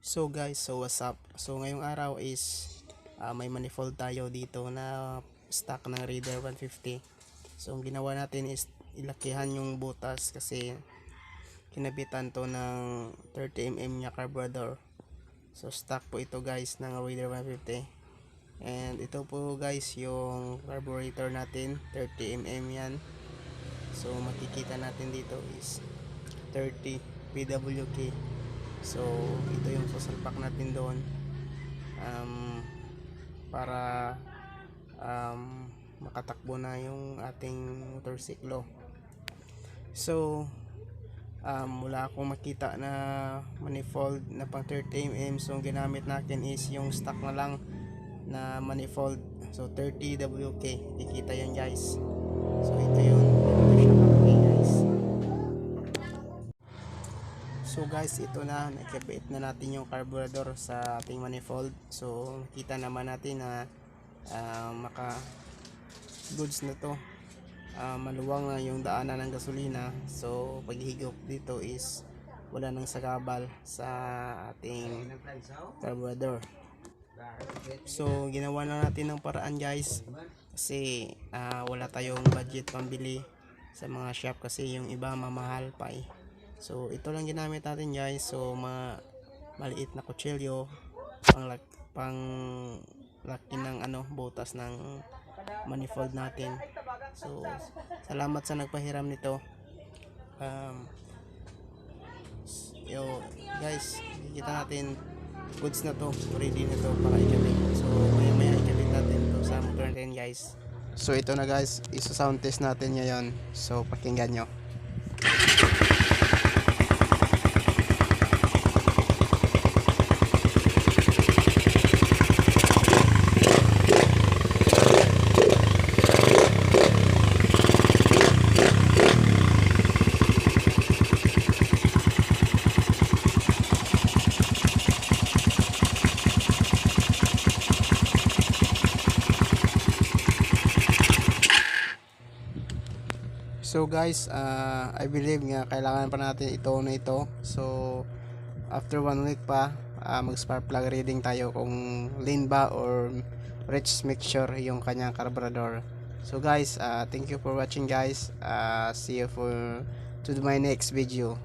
So guys, so what's up? So ngayong araw is may manifold tayo dito na stock ng Raider 150. So ang ginawa natin is ilakihan yung butas kasi kinabitan to ng 30mm nya carburetor. So stock po ito guys ng Raider 150. And ito po guys yung carburetor natin, 30mm yan. So makikita natin dito is 30 PWK. So ito yung sasalpak natin doon para makatakbo na yung ating motorsiklo. So wala akong makita na manifold na pang 30mm, so ang ginamit natin is yung stock na lang na manifold. So 30 WK, ikita yan guys. So ito yun, guys. So guys, ito na, nakikabit na natin yung carburetor sa ating manifold. So makita naman natin na maka goods na to, maluwang na yung daanan ng gasolina. So paghigop dito is wala nang sagabal sa ating carburetor. So ginawa na natin ng paraan guys, kasi wala tayong budget pambili sa mga shop kasi yung iba mamahal pa eh. So ito lang ginamit natin guys. So maliit na kutsilyo pang laki ng butas ng manifold natin. So salamat sa nagpahiram nito. Yo guys, kita natin goods na to, ready na to para ikabit. So maya ikabit natin to sa motor natin guys. So ito na guys, isa sound test natin ngayon. So pakinggan nyo. So guys, I believe nga kailangan pa natin ito na ito. So after 1 week pa, mag spark plug reading tayo kung lean ba or rich mixture yung kanyang carburetor. So guys, thank you for watching guys. See you to my next video.